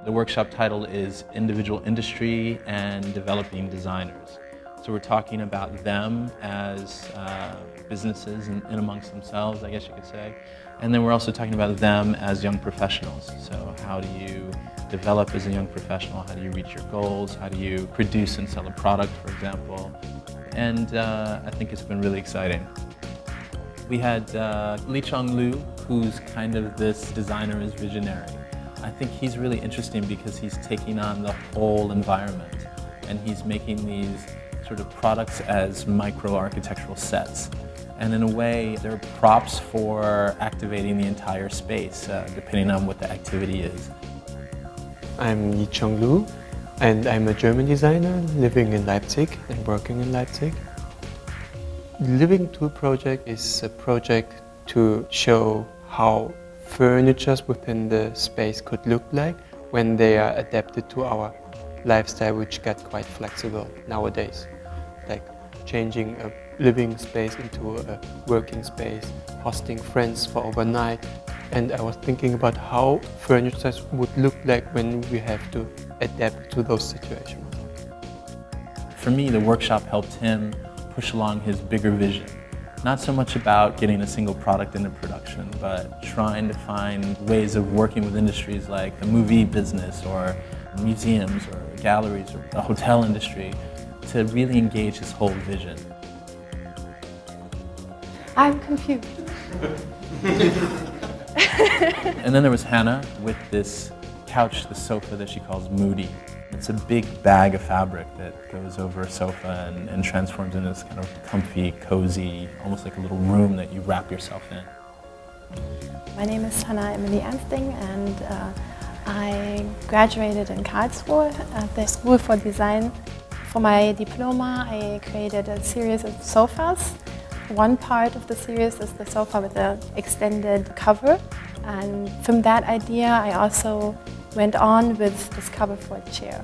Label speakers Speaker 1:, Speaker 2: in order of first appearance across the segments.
Speaker 1: The workshop title is Individual Industry and Developing Designers. So we're talking about them as businesses in amongst themselves, I guess you could say. And then we're also talking about them as young professionals. So how do you develop as a young professional? How do you reach your goals? How do you produce and sell a product, for example? And I think it's been really exciting. We had Lu, who's kind of this designer is visionary. I think he's really interesting because he's taking on the whole environment and he's making these sort of products as micro-architectural sets. And in a way, they're props for activating the entire space, depending on what the activity is.
Speaker 2: I'm Lu, and I'm a German designer living in Leipzig and working in Leipzig. The Living Tool project is a project to show how furnitures within the space could look like when they are adapted to our lifestyle, which got quite flexible nowadays. Like changing a living space into a working space, hosting friends for overnight. And I was thinking about how furniture would look like when we have to adapt to those situations.
Speaker 1: For me, the workshop helped him push along his bigger vision. Not so much about getting a single product into production, but trying to find ways of working with industries like the movie business or museums or galleries or the hotel industry to really engage his whole vision.
Speaker 3: I'm confused.
Speaker 1: And then there was Hannah with this couch, the sofa that she calls Moody. It's a big bag of fabric that goes over a sofa and transforms into this kind of comfy, cozy, almost like a little room that you wrap yourself in.
Speaker 3: My name is Hannah Emily Ernsting and I graduated in Karlsruhe at the School for Design. For my diploma, I created a series of sofas. One part of the series is the sofa with the extended cover. And from that idea, I also went on with this cover for a chair.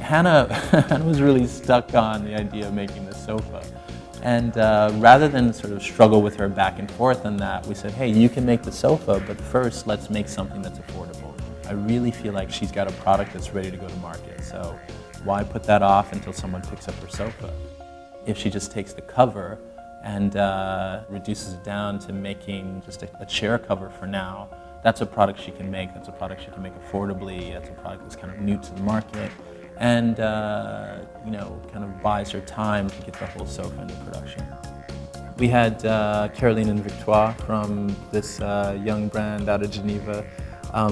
Speaker 1: Hannah was really stuck on the idea of making the sofa. And rather than sort of struggle with her back and forth on that, we said, hey, you can make the sofa, but first let's make something that's affordable. I really feel like she's got a product that's ready to go to market, so why put that off until someone picks up her sofa? If she just takes the cover and reduces it down to making just a chair cover for now, that's a product she can make, that's a product she can make affordably, that's a product that's kind of new to the market, and you know, kind of buys her time to get the whole sofa into production. We had Caroline and Victoire from this young brand out of Geneva.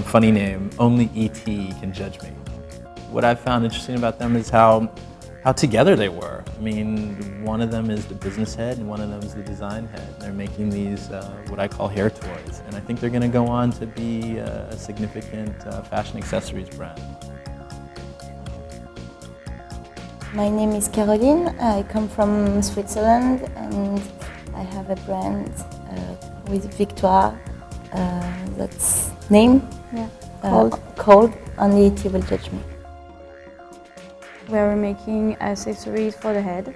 Speaker 1: Funny name, Only E.T. Can Judge Me. What I found interesting about them is how together they were. I mean, one of them is the business head and one of them is the design head. They're making these, what I call hair toys. And I think they're gonna go on to be a significant fashion accessories brand.
Speaker 4: My name is Caroline. I come from Switzerland and I have a brand with Victoire that's named called Only E.T. Will Judge Me.
Speaker 5: We're making accessories for the head,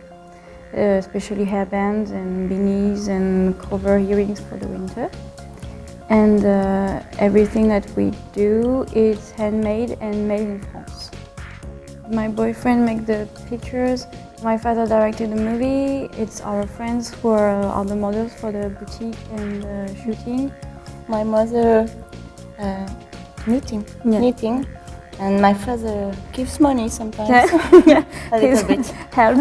Speaker 5: especially hairbands and beanies and cover earrings for the winter. And everything that we do is handmade and made in France. My boyfriend makes the pictures. My father directed the movie. It's our friends who are the models for the boutique and the shooting.
Speaker 4: My mother knitting. And my father gives money sometimes, a little bit.
Speaker 5: Help.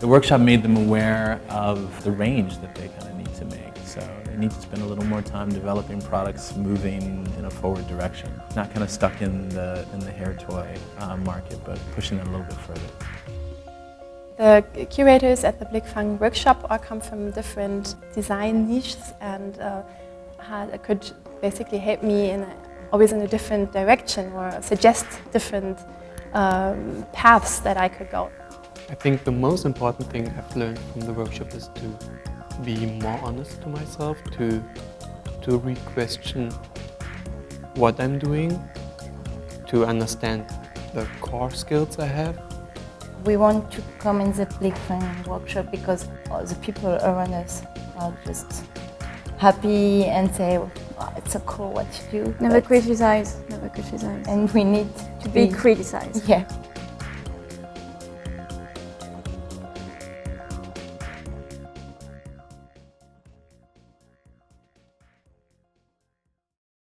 Speaker 1: The workshop made them aware of the range that they kind of need to make. So they need to spend a little more time developing products moving in a forward direction. Not kind of stuck in the hair toy market, but pushing it a little bit further.
Speaker 3: The curators at the BLICKFANG workshop all come from different design niches and could basically help me always in a different direction or suggest different paths that I could go.
Speaker 2: I think the most important thing I've learned from the workshop is to be more honest to myself, to re-question what I'm doing, to understand the core skills I have.
Speaker 4: We want to come in the BLICKFANG workshop because all the people around us are just happy and say, oh, it's so cool what you do.
Speaker 5: Never criticize. No. criticized.
Speaker 4: and we need
Speaker 5: to be criticized.
Speaker 4: Yeah.